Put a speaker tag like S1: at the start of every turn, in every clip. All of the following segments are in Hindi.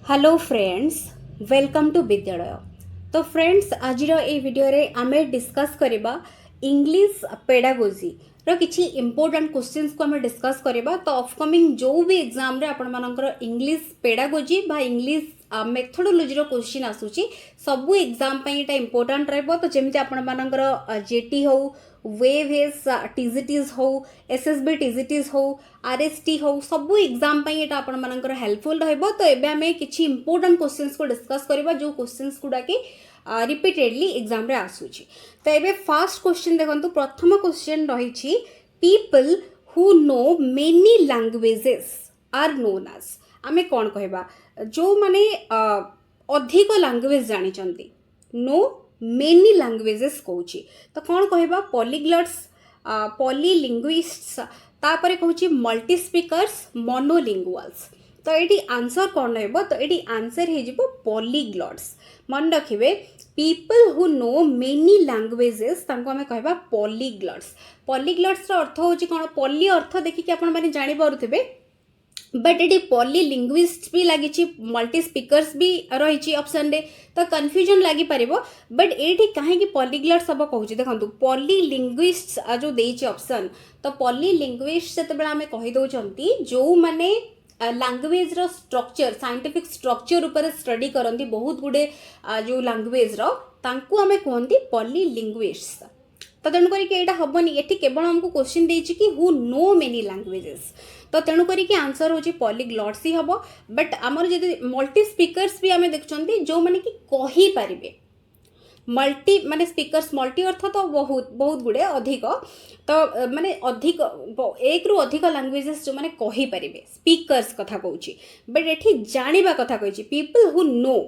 S1: हेलो फ्रेंड्स, वेलकम टू विद्यालय। तो फ्रेंड्स, आज ये वीडियो रे आमे डिस्कस करबा इंग्लिश पेडागोजी रो किछि इंपोर्टेंट क्वेश्चंस को आमे डिस्कस करबा। तो अपकमिंग जो भी एग्जाम रे आपण मानकर इंग्लिश पेडागोजी बा इंग्लिश मेथोडोलॉजी रो क्वेश्चन आसुची सबु एग्जाम पई एटा इंपोर्टेंट रहबो। तो जेमति आपण मानकर जेटी हो, वेव्स टीजीटीज हो, एसएसबी टीजीटीज हो, आरएसटी हो, सबु एग्जाम पई एटा आपण मानकर हेल्पफुल रहबो। तो एबे हमें किछि इंपोर्टेंट क्वेश्चंस को डिस्कस करबा जो क्वेश्चंस गुडा के रिपीटेडली एग्जाम रे आसुची। तो एबे फर्स्ट क्वेश्चन देखंतु, प्रथम क्वेश्चन रहिछि people who know many languages are known as. आमे कोन कहबा जो माने अधिक लैंग्वेज जानि चंती, नो मेनी लैंग्वेजेस कहूची। तो कौन कहबा पॉलीग्लट्स, पॉलीलिंग्विस्ट्स, तापरे कहूची मल्टी स्पीकर्स, मोनोलिंगुअल्स। तो ये आंसर कौन रहबो? तो ये आंसर हे जिवो पॉलीग्लट्स। मन रखिबे people who know many languages तांको हमें कहबा पॉलीग्लट्स। पॉलीग्लट्स रो अर्थ होची कोन? पॉली अर्थ देखि कि आपण माने जानि पारुथिबे, बट ये पॉलीलिंग्विस्ट भी लगी, मल्टी स्पीकर्स भी रही ऑप्शन रे। तो कन्फ्यूजन लगी पारिबो, बट ये कहीं पॉलीग्लट्स सब कहूँ देखो पॉलीलिंग्विस्ट जो देइछि ऑप्शन। तो पॉलीलिंग्विस्ट से आम कहीदे जो माने लैंग्वेज रो स्ट्रक्चर, साइंटिफिक स्ट्रक्चर ऊपर स्टडी करती बहुत गुडे जो लैंग्वेज रो तांकु आमे कहंती पॉलीलिंग्विस्ट। तो तेणुक यहाँ हेनी, ये केवल हमको क्वेश्चन देछि कि हु नो मेनी लैंग्वेजेस। तो तेणुक आंसर हूँ पॉलीग्लट्स ही हम। बट आमर जदि मल्टी स्पीकर्स भी आम देखुं जो मैंने कि कही पारिबे, मल्टी माने स्पीकर्स, मल्टी अर्थ तो बहुत बहुत गुड़े अधिक, तो माने अधिक एक रु अधिक लैंग्वेजेस जो मैंने कही पारिबे स्पीकर्स कथा कहूँ। बट ये जानिबा कथा कही पीपल हु नो,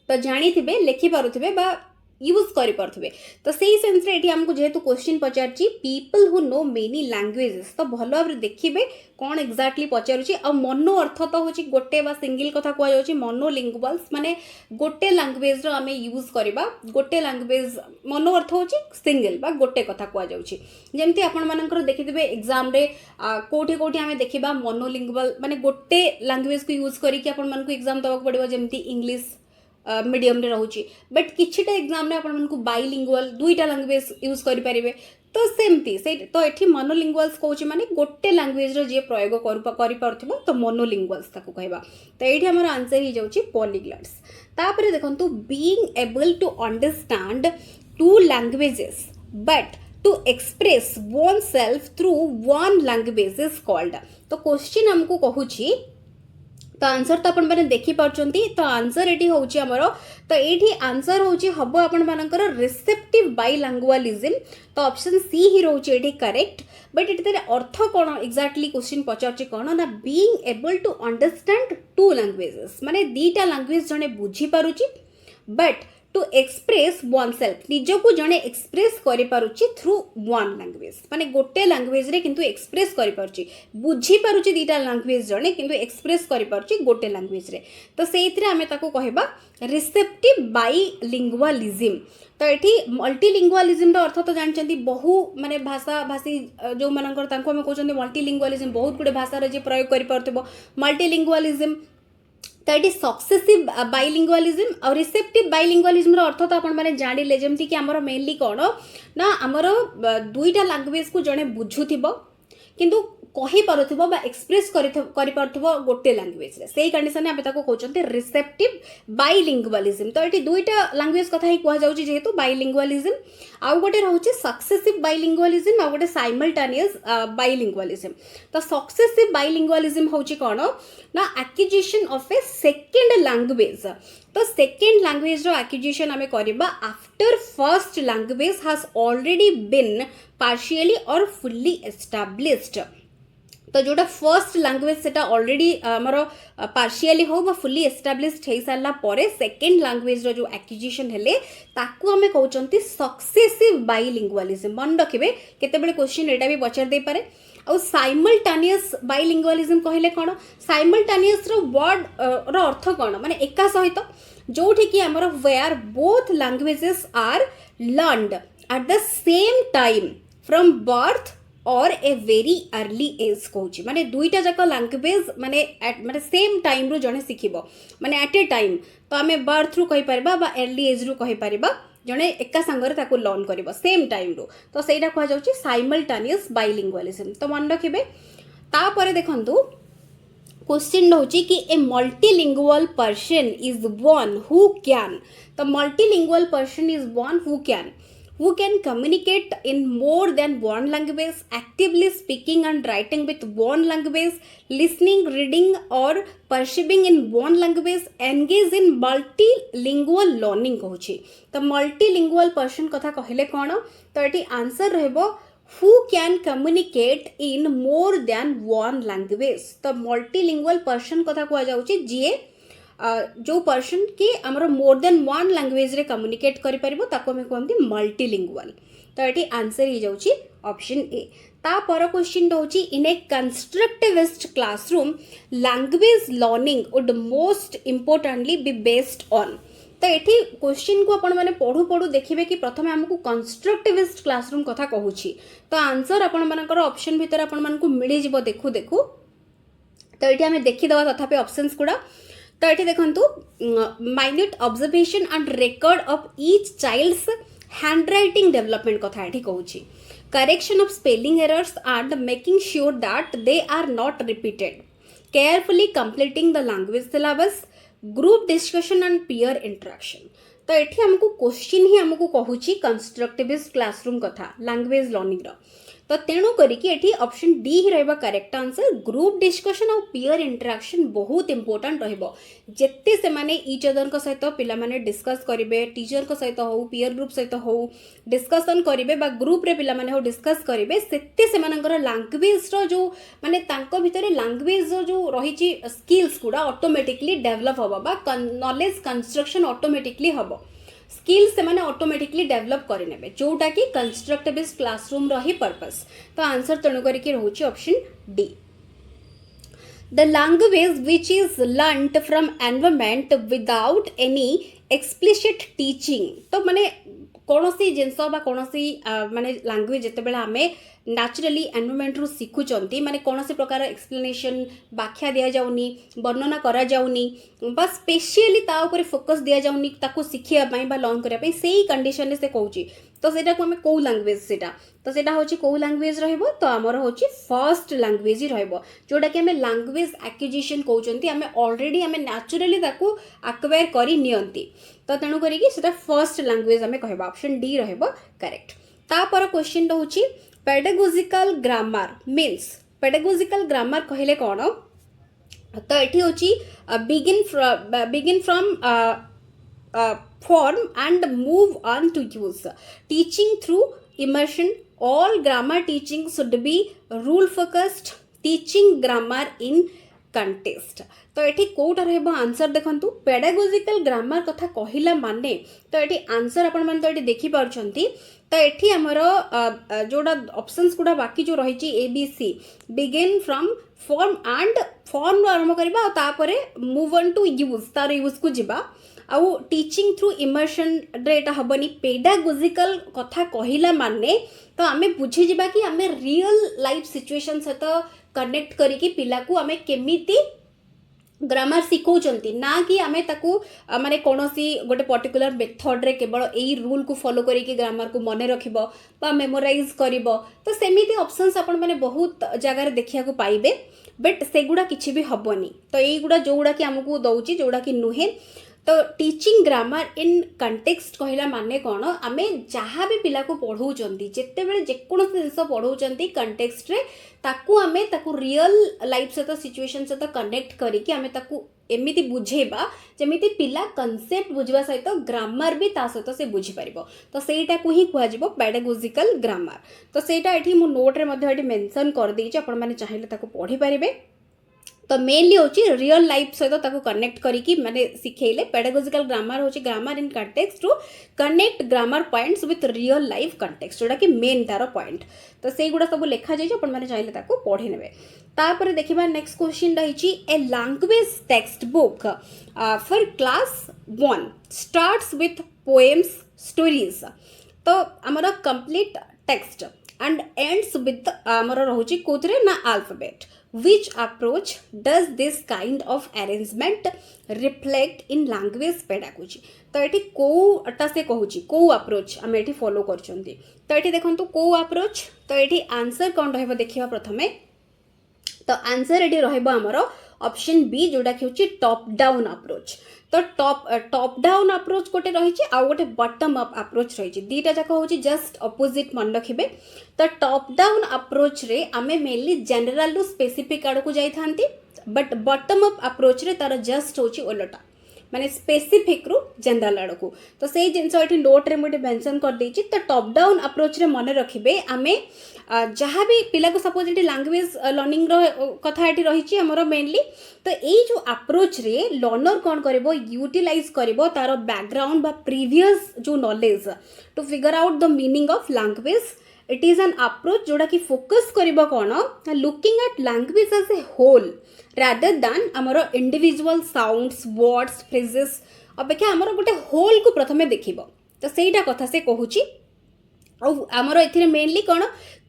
S1: तो जानी थे लिखि पारुथिबे बा यूज करें। तो सही सेंस रे हमको जेहेतु क्वेश्चन पचारची people who know many languages, तो भल भाव देखिए कौन एक्जाक्टली पचारुची। आ मोनो अर्थ तो हूँ गोटे बा सिंगल कथा कहुच्छी, मोनोलिंगुअल्स माने गोटे लैंग्वेज रो आमे यूज करबा, गोटे लैंग्वेज मोनो अर्थ हूँ सिंगल बा गोटे कथा कहुच्छी। जमती आपण मानकर देखिथिबे एग्जाम रे कोठी कोठी आमे देखिबा मोनोलिंगुअल माने गोटे लैंग्वेज को यूज करिक आपण मानकु एग्जाम दबाक पड़िबो, जेमती इंग्लिश मीडियम रे रहूची। बट किछिटा एग्जाम रे आपण मानकु बाइलिंगुअल दुईटा लैंग्वेज यूज करि परिबे। तो सेमती से तो एठी मोनोलिंगुअल्स कहूची माने गोटे लैंग्वेज रो जे प्रयोग करि पारथिबो, तो मोनोलिंगुअल्स ताकू कहबा। तो एठी हमर आंसर ही जाउची पॉलीग्लट्स। तापरे देखंतु being able to understand two languages but to express oneself through one language is called. तो क्वेश्चन हमको कहूची, तो आंसर तो आपण माने देखि पारचंती। तो आंसर एठी होउची हमरो, तो एठी आंसर होउची हबो आपण मानकर रिसेप्टिव बाइलिंगुअलिज्म। तो ऑप्शन सी ही रहउची एठी करेक्ट। बट एठी तरे अर्थ कोन एक्जाक्टली क्वेश्चन पचारची कोन ना, being able to understand two languages माने दीटा लैंग्वेज जने बुझी पारुची, but to express oneself निजको जने एक्सप्रेस करि पारुची थ्रू वन लैंग्वेज माने गोटे लैंग्वेज रे किंतु एक्सप्रेस करि पारुची, बुझी पारुची दीटा लैंग्वेज जने किंतु एक्सप्रेस करि पारुची गोटे लैंग्वेज रे। तो सेइथरे आमे ताको कहबा रिसेप्टिव बाइलिंगुअलिज्म। तो एठी मल्टीलिंगुअलिज्म रो अर्थ तो जानचंती बहु माने भाषा भाषी जो मानकर तांको हम कहउचंती मल्टीलिंगुअलिज्म, बहुत गुडे भाषा रे जे प्रयोग करि पारथबो मल्टीलिंगुअलिज्म। तो ये सक्सेसिव बाइलिंगुअलिज्म और रिसेप्टिव बाइलिंगुअलिज्म रो अर्थ तो आपण माने जानिले, जेमती कि हमर मेनली कोन ना हमर दुईटा लैंग्वेज को जने बुझुथिबो किंतु कहि पारुथिबो बा एक्सप्रेस करि पारुथिबो गोटे लैंग्वेज रे, सेही कंडीशन आबे ताको कहउचंते रिसेप्टिव बाइलिंगुअलिज्म। तो एटी दुईटा लैंग्वेज कथा ही कुआ जाउची जेहेतु बाइलिंगुअलिज्म। आउ गोटे रहउची सक्सेसिव बाइलिंगुअलिज्म, आउ गोटे साइमल्टेनियस बाइलिंगुअलिज्म। तो सक्सेसिव बाइलिंगुअलिज्म होउची कोन ना acquisition of a second language. तो सेकेंड लैंग्वेज रो एक्विजिशन आमे करिबा after first language has already been partially और फुल्ली एस्टाब्लिश्ड। तो जोटा फर्स्ट लैंग्वेज सेटा ऑलरेडी हमर पार्शियली हो बा फुल्ली एस्टाब्लिश्ड हे सारला परे सेकेंड लैंग्वेज रो जो एक्विजिशन हेले ताकू हमें कहउचंती सक्सेसिव बाइलिंगुअलिज्म। मन रखिबे केतेबेले क्वेश्चन एटा भी पचार दे पारे। और साइमल्टेनियस बाइलिंगुअलिज्म कहले कोन? साइमल्टेनियस रो वर्ड रो अर्थ कोन माने एका सहित जोठी कि हमर where both languages are learned at the same time from birth और ए वेरी अर्ली एज कहूँ माने दुईटा जाक लैंग्वेज माने सेम टाइम रू जड़े शिखब माने एट ए टाइम तो आम बर्थ रू कहीपर अर्ली एज रू कहीपर जड़े एका सांगरे ताको लर्न कर सेम टाइम रू तो सहीटा कहुँ साइमल्टेनियस बाइलिंगुअलिज्म तो मन रखिए तापर देखंतु क्वेश्चन रोचे कि a multilingual person is one who can तो multilingual person is one who can communicate in more than one language, actively speaking and writing with one language, listening, reading or perceiving in one language, engage in multilingual learning कहूँ तो multilingual person कथा कहले कौन तो ये आंसर रहबो who can communicate in more than one language तो multilingual person कथा कह जाउची जीए जो पर्सन की आमर मोर देन वन लैंग्वेज रे कम्युनिकेट करि परिबो ताको हम कहंती मल्टीलिंगुअल तो एटी आंसर ही जाउची ऑप्शन ए ता पर क्वेश्चन रहउची in a constructivist classroom language learning would most importantly be based on तो ये क्वेश्चन को आपण माने पढ़ू पढ़ू देखिए कि प्रथम आमको कंस्ट्रक्टिविस्ट क्लासरूम कथा कहूची तो आंसर आपण मानकर ऑप्शन भीतर आपण मानकु मिली जिवो देखु देखु तो ये आम देखीदवा तथापि ऑप्शंस गुड़ा तो ये देखंतु minute observation and record of each child's handwriting development कथा ये कहूँ correction of spelling errors and making sure that they are not repeated carefully completing the language syllabus group discussion and peer interaction तो ये हमको क्वेश्चन ही हमको कहूँ कंस्ट्रक्टिविस्ट क्लासरूम कथा लैंग्वेज लर्निंग तो तेणु करी ऑप्शन डी ही रहा करेक्ट आंसर ग्रुप डिस्कशन और पीयर इंटरेक्शन बहुत इंपोर्टेंट रते से माने ईच अदर सहित पिला माने डिस्कस करेंगे टीचर सहित हो पीयर ग्रुप सहित हो डिस्कसन करेंगे ग्रुप रे पिला माने हो डिस्कस करेंगे सेते से लैंग्वेज जो माने तांको भितर लैंग्वेज जो रही स्किल्स गुड़ा ऑटोमेटिकली डेवलप हम नॉलेज कंस्ट्रक्शन ऑटोमेटिकली हम स्किल्स से ऑटोमेटिकली डेवलप करेंगे जोटा कि कंस्ट्रक्टिविस्ट क्लासरूम रही पर्पस तो आंसर तेणु करके रोचे option D the language which is learned from environment without any explicit teaching तो माने कौन सी जिनस कौन सी माने लैंग्वेज जिते आमे नेचुरली एनवायरनमेंट रू शिखुंट माने कौन सी प्रकार एक्सप्लेनेशन व्याख्या दि जाऊनी वर्णना करा जाऊनी बा स्पेशली ता ऊपर फोकस दि जाऊनी ताको शिखिया बा लर्न करने से कंडीशन से कहूँ तो सेटा को आम कौ लैंग्वेज सेटा तो सेटा होची कौ लैंग्वेज रहइबो तो आमर होची फर्स्ट लैंग्वेज ही रहइबो जोटा कि आमे लैंग्वेज एक्विजिशन कहउचंती आमे ऑलरेडी आमे नेचुरली ताको एक्वायर करी नियंती तो तेणु करी सेटा फर्स्ट लैंग्वेज आमे कहबा ऑप्शन डी रहइबो करेक्ट ता पर क्वेश्चन रहउची pedagogical grammar means pedagogical grammar कहले कोन तो एठी होची begin from form and move on to use teaching through immersion all grammar teaching should be rule focused teaching grammar in context तो ये कौटा रहा आंसर देखंतु पेडागोजिकल ग्रामर कथा कहला माने तो ये आंसर आपण माने तो ये देखि पारछंती तो ये आमर जोड़ा ऑप्शंस गुड़ा बाकी जो रही A B C begin from form and form आरंभ करबा तापरे मूव ऑन टू यूज तार यूज को जिबा आउ टीचिंग थ्रू इमर्शन रेटा हबनी पेडागोजिकल कथा कहला माने तो आमे बुझी जिबा कि आमे रियल लाइफ सिचुएशन सहित कनेक्ट करिकी पिला को आमे केमिति ग्रामर शिखौचंती ना कि आमे ताकू माने कोनोसी गोटे पर्टिकुलर मेथड रे केवल एई रूल को फॉलो करिकी ग्रामर को मने रखिबो बा मेमोराइज करिबो तो सेमिति ऑप्शंस आपण माने बहुत जगह रे देखिया को पाइबे बट सेगुडा किछि भी हबनी तो एई गुडा जोगुडा कि हमकु दउची जोगुडा कि नुहे तो टीचिंग ग्रामर इन कंटेक्स्ट कहला माने कौन आमे जहाँ भी पिला को पढ़ाऊँगी जिते बड़े जेकोसी जिनस पढ़ाऊँगी कंटेक्स्ट रे ताकू आमे ताकू रियल लाइफ सहित सिचुएशन सहित कनेक्ट करिकी आमे ताकू एमिति बुझेबा जेमिति पिला कन्सेप्ट बुझवा सहित ग्रामर भी ता सहित से बुझी पारिबो तो सेटा को ही कुआ जिवो पेडागोजिकल ग्रामर तो सेटा एठी मो नोट रे मध्ये एठी मेंशन कर देछि आपण माने चाहिले ताकू पढ़ी पारिबे तो मेनली होची रियल लाइफ सहित ताको कनेक्ट करिकी माने सिखेइले पेडागोजिकल ग्रामर होची grammar in context to connect grammar points with real life context जोटा कि मेन तार पॉइंट तो सेई गुडा सब लिखा जाय आपण माने चाहिले ताको पढ़ी नेबे तापर देखिबा नेक्स्ट क्वेश्चन रहिची a language textbook for class 1 starts with poems stories तो हमर complete text and ends with amara rahuchi kothre na alphabet. Which approach does this kind of arrangement reflect in language pedagogy? तो ये कोटा से कहूँ को अप्रोच आम ये फॉलो कर तो ये देखो को अप्रोच तो ये आंसर कौन रहा देखा प्रथमे तो आंसर ये रमर ऑप्शन बी जोटा कि हूँ टॉप डाउन अप्रोच तो टॉप डाउन अप्रोच गोटे रही आउ गोटे बॉटम अप अप्रोच रही दीटा जाक हूँ जस्ट अपोजिट मन रखिए तो टॉप डाउन अप्रोच रे आमे मेनली जनरल रु स्पेसिफिक आड़ को जाइथांती बट बॉटम अप अप्रोच रे तार जस्ट हूँ ओलटा माने स्पेसिफिक रु जनरल आड़ को तो से जिनस ये नोट रे मुझे मेंशन कर देछि तो टॉप डाउन अप्रोच रे मन रखिबे आमे जहाँ भी पिला को सपोज ये लैंग्वेज लर्निंग कथा ये रही आमर मेनली तो यही जो अप्रोच रे लर्नर कौन करिवो यूटिलाइज करिवो तार बैकग्राउंड बा प्रीवियस जो knowledge to figure out the meaning of language it is an approach जोड़ा कि फोकस करिवो कौन looking at language as a whole rather than आमर इंडिविजुअल साउंड्स वर्ड्स फ्रेजेस अपेक्षा आमर गोटे होल को प्रथमे देखिबो तो सेटा कथा से कहूची आमर ए मेनली कौन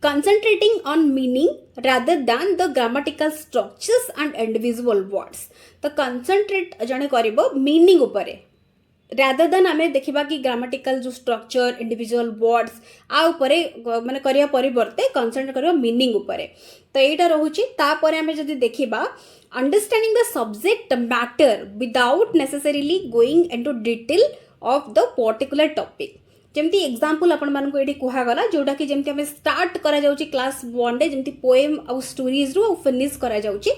S1: concentrating on meaning rather than the grammatical structures and individual words तो कंसंट्रेट जड़े करिवो मीनिंग उपरे रादर दैन आम देखा कि ग्रामेटिकल जो स्ट्रक्चर इंडिविजुअल वर्ड्स आ उपरे माने करिया परिवर्ते कंसंट्रेट करिवो मीनिंग उपरे तो यहाँ रोचे तापर आम जब देखा understanding the subject matter without necessarily going into detail of the particular topic जमती एग्जांपल आपण मानक ये कहगला जोटा कि जमती आम स्टार्ट करा जाउची क्लास 1 रे जमती पोएम आउ स्टोरीज रु फिनिश करा जाउची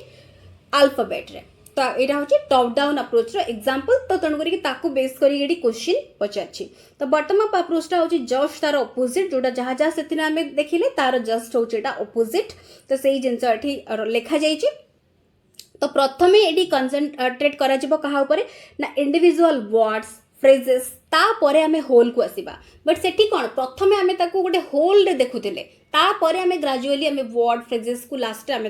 S1: अल्फाबेट रे तो यहाँ हूँ टॉप डाउन अप्रोच रो एग्जांपल तो तेणु करके बेस कर क्वेश्चन पचार तो बॉटम अप अप्रोचटा हूँ जस्ट तार अपोजिट जोटा जहाँ जहाँ से आम देखिले तार जस्ट हूँ यहाँ अपोजिट तो सही जिनस ये लिखा जाइए तो प्रथमे ये कंसंट्रेट करा कहा उपरे ना इंडिविजुअल वर्ड्स फ्रेजेस तापर आम होल को आसवा बट से कौन प्रथमे आम गोटे होल रे देखुले तापर आम ग्राजुअली आम वर्ड फ्रेजेस को लास्ट आम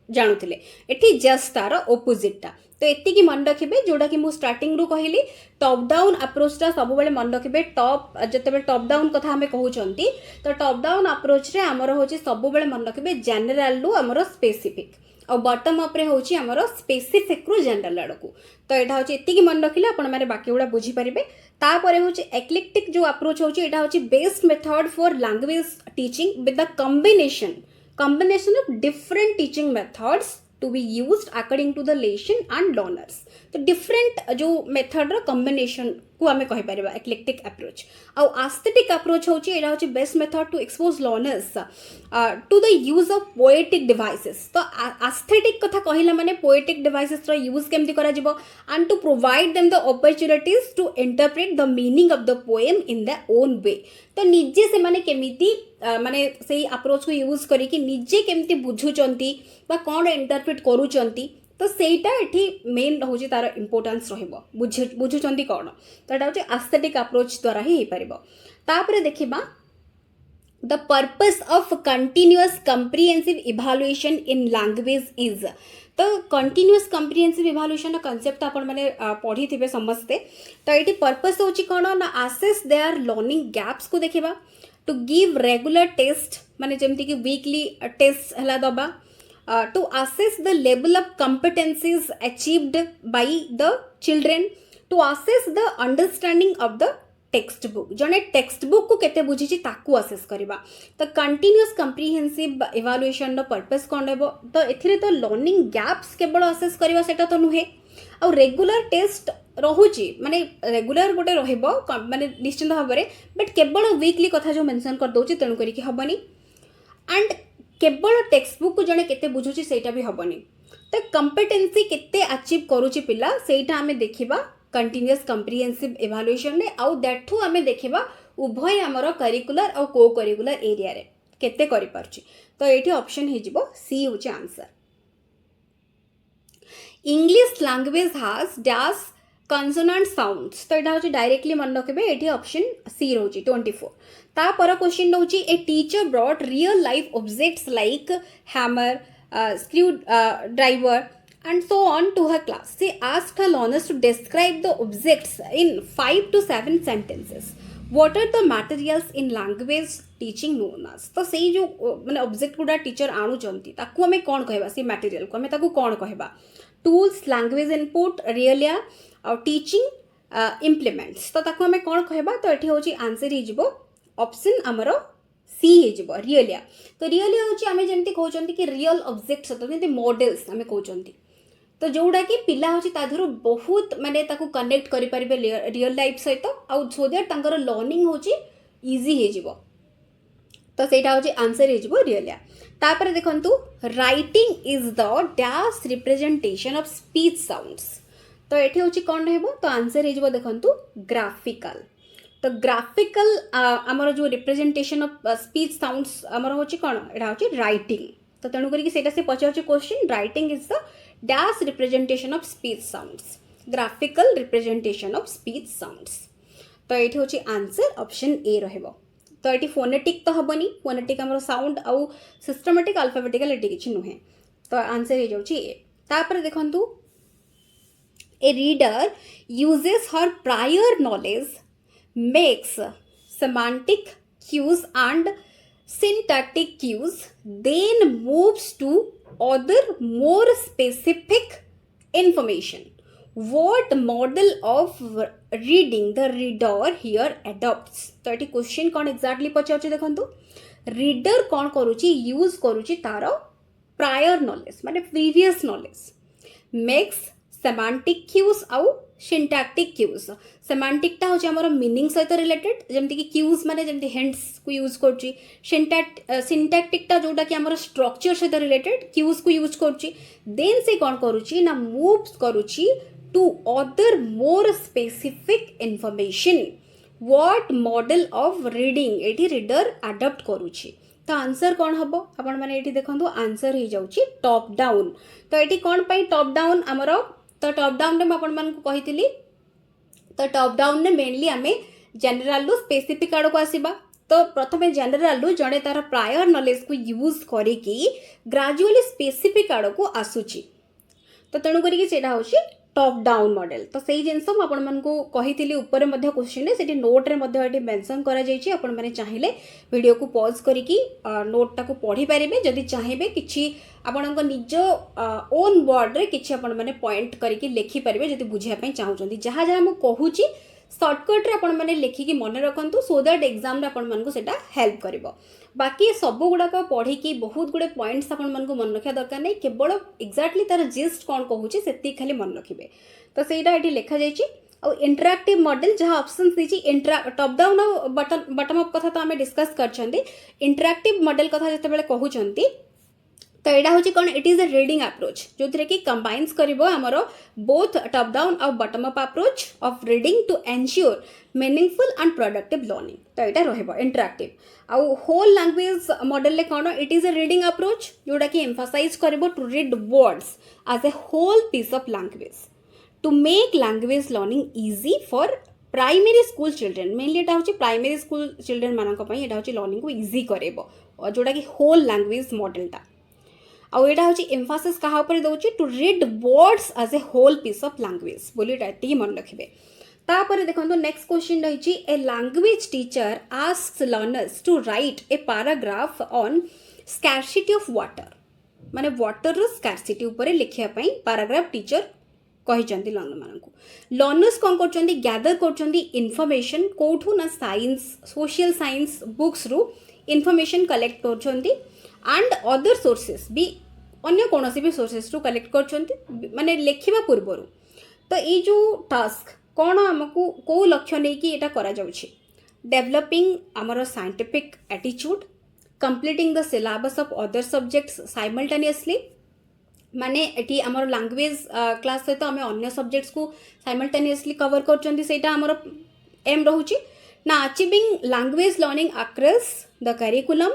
S1: जानुले एटी जस्ट तार ओपोजिटा तो एतिकी मन रखिए जोटा कि मुझे स्टार्टिंग रू कहली टॉप डाउन अप्रोचटा सब बेले मन रखिए टॉप जिते टॉप डाउन कथा आम कहते तो टॉप डाउन अप्रोच रे आमर हूँ सब बेले मन रखिए जनरल रु आमर स्पेसिफिक और बॉटम अप रे हूँ आमर स्पेसिफिक रु जनरल आड़ को तो यहाँ हूँ एतिकी मन रखिले आपण मैंने बाकी गुड़ा बुझीपारे तापर हूँ एक्लेक्टिक जो अप्रोच हूँ यहाँ हूँ best method for language teaching with the combination of different teaching methods to be used according to the lesson and learners तो different जो method रो combination को आमे कहि परिबा eclectic approach और aesthetic approach होची एटा होची best method to expose learners to the use of poetic devices तो aesthetic कथा कहिला माने poetic devices रो use केमति करा जिवो and to provide them the opportunities to interpret the meaning of the poem in their own way तो निजे से माने केमिति माने सही अप्रोच को यूज करी कि निजे केमति बुझुचंती बा कोन इंटरप्रेट करूचंती तो सेटा एठी मेन होची तार इंपोर्टेंस रहइबो बुझुचंती कोन तो एटा होची एस्थेटिक अप्रोच द्वारा ही परिबो तापरे देखिबा the purpose of continuous comprehensive evaluation in language is तो कंटीन्यूअस कंप्रिहेंसिव इवैल्यूएशन कांसेप्ट आपण माने पढ़ी थिबे समस्ते तो एठी पर्पस होची कोन ना असेस देयर लर्निंग गैप्स को देखिबा टू गिव रेगुलर टेस्ट माने जेमती कि वीकली टेस्ट हला दबा to assess the level of competencies achieved by the children to assess the understanding of the textbook जने textbook को केते बुझी ताकू असेस करबा तो कंटीन्यूअस कंप्रिहेंसिव इवैल्यूएशन रो पर्पस कोन हेबो तो एथिरे तो लर्निंग गैप्स केवल असेस करबा सेटा तो नुहे और रेगुलर टेस्ट रहुची माने रेगुलर गोटे रहइबो माने निश्चित भाव में बट केवल वीकली कथा जो मेंशन कर दोची तेनु करी कि हबनी एंड केवल टेक्स्ट बुक को जड़े केते बुझुची सेटा भी हबनी तो कॉम्पिटेंसी केते अचीव करूची पिला सेटा आमे देखिबा कंटीन्यूअस कंप्रिहेंसिव इवैल्यूएशन ने आउ दैट थु आमे देखिबा उभय हमरो करिकुलर और को करिकुलर एरिया रे केते करि परची तो एठी ऑप्शन हे जिवो सी होची answer English language has dash consonant sounds तो यहाँ हूँ डायरेक्टली मन रखिए ये ऑप्शन सी रोची 24 तापर क्वेश्चन रोची a teacher brought real life objects like hammer screwdriver and so on to her class. She asked her learners to describe the objects in 5 to 7 sentences. What are the materials in language teaching known as तो से जो माने ऑब्जेक्ट गुडा टीचर आणुचंती ताकू हमें कौन कहबा से मटेरियल को हमें ताकू कौन कहबा टूल्स लैंग्वेज इनपुट रियलिया और टीचिंग इम्प्लीमेंट्स तो ताकू हमें कौन कहबा तो एठी होची आंसर ही जिवो ऑप्शन हमरो सी ही जिवो रियलिया तो रियलिया होची हमें जेंति कहउचंती कि रियल ऑब्जेक्ट्स तो जेंति मॉडल्स हमें कहउचंती तो जोड़ा कि पिला होची ताधुरु बहुत माने ताकू कनेक्ट करि परिबे रियल लाइफ सहित आ सो दैट तांकर लर्निंग होची इजी हे जिवो तो सेटा होची आंसर हे जिवो रियलिया तापर देखंतु writing is the dash representation of speech sounds तो एठी होची कोन हेबो तो आंसर हे जिवो देखंतु ग्राफिकल तो ग्राफिकल आमर जो रिप्रेजेंटेशन ऑफ स्पीच साउंड्स आमर होची कोन एटा होची राइटिंग तो तेणु करी सेटा से पचारची question writing is the dash representation of speech sounds graphical representation of speech sounds तो ये होची आंसर ऑप्शन ए रहबो तो ये फोनेटिक तो हबनी फोनेटिक हमरो साउंड आउ सिस्टमैटिक अल्फाबेटिकल एटी किछि नुहे तो आंसर हे जाउची ए तापर देखंतु ए reader uses her prior knowledge makes semantic cues and syntactic cues then moves to other more specific information. What model of reading the reader here adopts? तो ये क्वेश्चन कौन एक्जाक्टली पचार देखो रीडर कौन करुची यूज करुची तार प्रायर नॉलेज माने previous knowledge makes semantic cues आउ सिंटैक्टिक क्यूज सेमांटिक टा होची हमर मीनिंग सहित रिलेटेड जेमति कि क्यूज माने जेमति हिंट्स को यूज करची सिंटैक्टिक टा जोटा कि हमर स्ट्रक्चर सहित रिलेटेड क्यूज को यूज करची देन से कोन करूची ना मूव्स करूची to other more specific information what model of reading एठी रीडर अडॉप्ट करूची तो आंसर कौन हम आपण मैंने ये देखो आंसर हो जाऊँगी टॉप डाउन तो ये कौन पाई टॉप डाउन आमर तो टॉप डाउन में आपण मान कही तो टॉप डाउन में मेनली आम जनरल स्पेसिफिक आड़ को आसवा तो प्रथम जनरल जड़े तार प्रायर नॉलेज को यूज करी ग्रेजुअली स्पेसिफिक आड़ को आसूची तो तेणुक हूँ टॉप डाउन मॉडल तो सही जिनस कही ऊपर क्वेश्चन से नोट रे मेंशन करा जायछि आपण माने चाहिए वीडियो को पॉज करिकी नोटा को पढ़ी पारे जदि चाहिए कि आपण निज ओन वर्ड रे किछि आपण माने पॉइंट करिकी लिखि पारे जदि बुझिया पई चाहउछंती जहाँ जहाँ मु कहूची सर्टकट रे आपण माने लिखिकी मन रखंतु सो दैट एग्जाम रे आपण मानकु सेटा हेल्प करिवो बाकी सब गुड़ाक पढ़ी बहुत गुड़े पॉइंट्स आपण मानकु मन रखा दरकार नहीं केवल एक्जाक्टली तार जिस्ट कौन कहूँ से खाली मन रखिए तो सहीटा ये लिखा जाइए और इंटरैक्टिव मॉडल जहाँ ऑप्शन दीजिए टॉप डाउन और बटम अप कथा तो आम डिस्कस कर इंटरैक्टिव मॉडल कथा जिते कहते तो यहाँ हूँ कौन it is a reading approach जो थी कि कंबाइन्स करिवो हमर बोथ टॉप डाउन और bottom up approach of reading to ensure meaningful and productive learning तो यहाँ रहिबो इंटरैक्टिव आउ होल लैंग्वेज मॉडल कौन it is a reading approach जोटा कि एम्फासाइज करिवो to read words as a whole piece of language to make language learning easy for primary school children mainly यहाँ हूँ प्राइमरी स्कूल चिल्ड्रेन मानक यहाँ हूँ लर्निंग को इजी करेबो जोटा कि होल लैंग्वेज मॉडलटा आउ यहाँ हूँ एम्फासिस क्या दौर to read words as a whole piece of language बोली ये मन रखिए तापर देखो नेक्स्ट क्वेश्चन रही a language teacher asks learners to write a paragraph on scarcity of water माने वाटर स्कार्सिटी उपर लिखापी पैराग्राफ टीचर कहते लर्नर्स कौन कर गैदर कर इनफॉरमेशन कौटू ना साइंस सोशल साइंस बुक्स रु इनफॉरमेशन कलेक्ट कर एंड अदर सोर्सेस भी अन्य कौन भी सोर्सेस रु कलेक्ट कर माने लिखा पूर्व तो ये जो टास्क कौन आमको कौ लक्ष्य नहीं कि एटा करा जाउछि डेवलपिंग आमर scientific attitude completing the syllabus of other subjects simultaneously माने एटी आमर लैंग्वेज क्लास सहित आम अन्य सब्जेक्ट्स को साइमल्टेनियसली कवर करछन्ती सेटा आमर एम रहुछि ना achieving language learning across the curriculum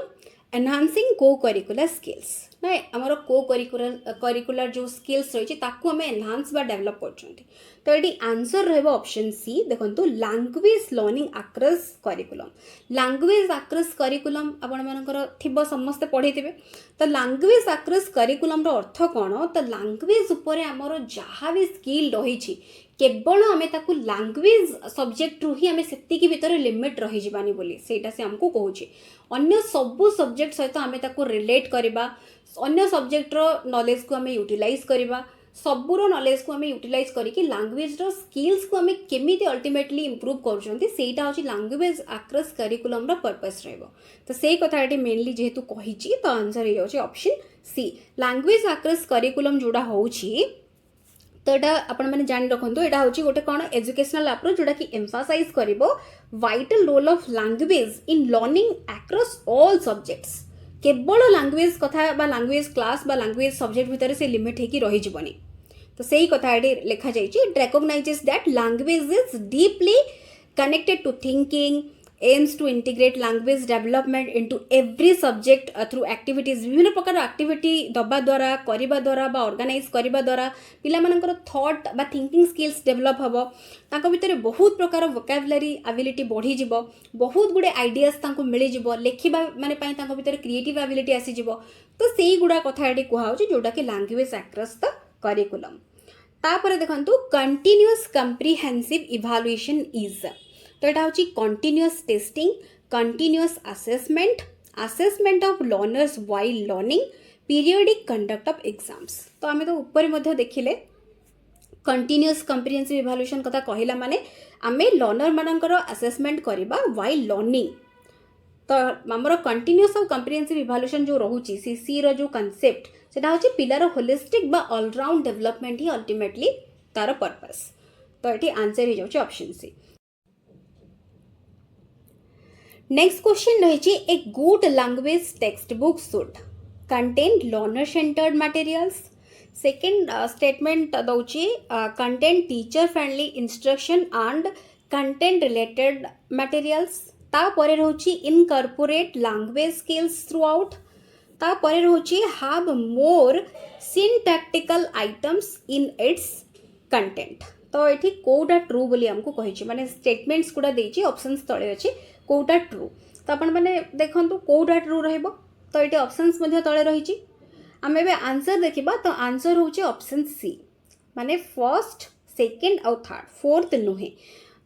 S1: enhancing को करिकुलर स्किल्स ना आमर को करिकुलर जो स्किल्स रही आम एनहांस बा डेवलप कर। तो ये आंसर रहा ऑप्शन सी। देखो language learning across curriculum. Language across curriculum आपणकर थी समस्ते पढ़े थे। तो लैंग्वेज आक्रस करिकुलम अर्थ कौन? तो लैंग्वेज उपर आमर जहाँ भी स्किल रही केवल आम ताकू लैंग्वेज सब्जेक्ट रू ही आम से भितर लिमिट रही जावानी बोली सेटा से आमको कहूँ। अन्य सबू सब्जेक्ट सहित आम ताकू रिलेट करवा, अन्य सब्जेक्टर नॉलेज को आम यूटिलाइज करवा, सबूर नॉलेज को आम यूटिलाइज करके लैंग्वेज स्किल्स को आम केमी अल्टीमेटली इम्प्रूव करा हूँ लैंग्वेज आक्रस करिकुलम पर्पस रहिबो। तो से कथा ये मेनली जेहेतु कही तो आंसर ये option C. Language across curriculum जोड़ा होची तो यहाँ आपण मैंने जान रखु यहाँ हूँ गोटे कौन एजुकेशनल अप्रोच जोटा कि एम्फासाइज करिबो vital role of language in learning across all subjects. केवल लैंग्वेज कथा बा लैंग्वेज क्लास बा लैंग्वेज सब्जेक्ट भितर से लिमिट होगी रही जीवनी। तो सही कथा ये लिखा जाइए it recognises that language is deeply connected to thinking, aims to integrate language development into every subject through activities। विभिन्न प्रकार एक्टिविटी दबा द्वारा करबा द्वारा बा ऑर्गेनाइज करबा द्वारा पिला मानकर थॉट बा थिंकिंग स्किल्स डेवलप हबो। ताको भितर बहुत प्रकार वोकैबुलरी एबिलिटी बढ़ी जिवो, बहुत गुडे आइडियाज ताको मिली जिवो, लेखिबा माने पई ताको भितर क्रिएटिव एबिलिटी आसी जिवो। तो सेही गुडा कथा एडी कुहा होची जोटा कि लैंग्वेज अक्रॉस द करिकुलम। तापर देखंतु कंटीन्यूअस कम्प्रिहेंसिव इवैल्यूएशन इज। तो यहाँ हूँ continuous testing, continuous assessment, assessment of learners while learning, periodic conduct of exams. तो आम तो ऊपर देखिले कंटीन्यूअस कम्प्रिहेंसिव इवैल्यूएशन कथा कहला माने आमे लर्नर मानकर असेसमेंट करबा वाइल लर्निंग। तो आमर कंटीन्यूअस और कम्प्रिहेंसिव इवैल्यूएशन जो रोचे सीसी रो जो कॉन्सेप्ट सेटा हूँ पिलार होलिस्टिक बा ऑलराउंड डेवलपमेंट ही अल्टीमेटली तार पर्पस। तो ये आंसर हो जाए ऑप्शन सी। नेक्स्ट क्वेश्चन रही a good language textbook should contain learner centred materials. Second statement दौची contain teacher friendly instruction and content related materials. तापर रोची incorporate language skills throughout. तापर रोची have more syntactical items in its content. तो ये कौटा ट्रू बोली आमको कही माने स्टेटमेंट्स गुड़ा देछि ऑप्शंस तले अच्छे कौटा ट्रू। तो आपण मैंने देखो कौटा ट्रू रहिबो। तो ये ऑप्शंस मध्य तले रही आम ए आंसर देखा। तो आंसर हूँ ऑप्शन सी माने फर्स्ट सेकेंड और थर्ड, फोर्थ नुहे।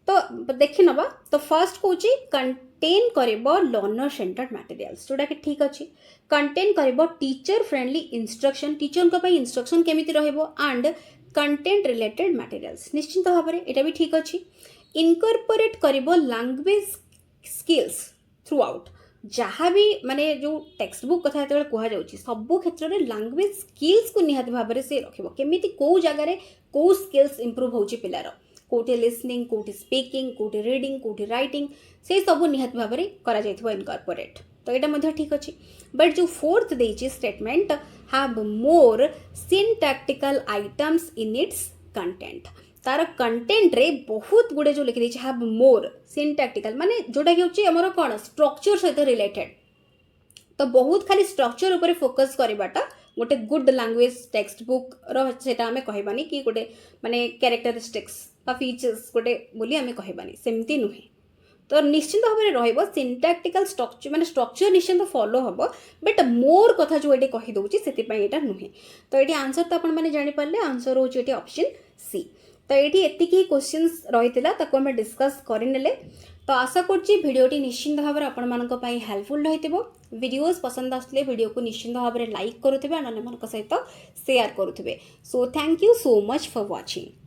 S1: तो देखि नबा। तो फर्स्ट कौन कंटेन करिबो लर्नर सेंटर्ड मटेरियल्स जोटा कि ठीक अच्छे। कंटेन करिबो टीचर फ्रेंडली इंस्ट्रक्शन, टीचर को इंस्ट्रक्शन केमिति रहिबो एंड कंटेंट रिलेटेड मटेरियल्स निश्चिंत भाव में यहाँ भी ठीक अच्छे। इनकॉर्पोरेट करिबो लैंग्वेज स्किल्स थ्रू आउट। जहाँ भी माने जो टेक्स्ट बुक कथा जो कहु सबू क्षेत्र में लैंग्वेज स्किल्स को निहाती भाव में से रखिबो केमिति को जगह को स्किल्स इंप्रूव होउची पिलार, कोटे लिसनिंग, कोटे स्पीकिंग, कोटे रीडिंग, कोटे राइटिंग से सब निहाती भाव में करा जाइथिबो इनकॉर्पोरेट। तो यहाँ मध्य ठीक अच्छे। बट जो फोर्थ देछि statement have more syntactical items in its content. तार कंटेंट रे बहुत गुड़े जो लिखी देछि हैव मोर सिंटैक्टिकल माने जोटा कि होछि हमर कोन स्ट्रक्चर सहित रिलेटेड। तो बहुत खाली स्ट्रक्चर ऊपर फोकस करवाटा गोटे गुड लैंग्वेज टेक्स्ट बुक रोटा आम कहबानी कि गोटे माने कैरेक्टरिस्टिक्स बा फीचर्स गोटे बोली आम कहबानी सेमती नुहे। तो निश्चिंत भाव में रहिबो सिंटैक्टिकल स्ट्रक्चर माने स्ट्रक्चर निश्चिंत फॉलो हम बट मोर कथा जो ये कहीदे से नुहे। तो ये आंसर तो आपण मैंने जानीपारे आंसर हूँ ये ऑप्शन सी। तो ये एतिकी क्वेश्चंस रही आम डिस्कस करने। तो आशा करुच्ची भिडियोटी निश्चिंत भाव में आपण हेल्पफुल रही। वीडियोस पसंद आसले वीडियो को निश्चिंत भाव में लाइक करुवे अन्य सहित शेयर करुवे। So thank you so much for watching.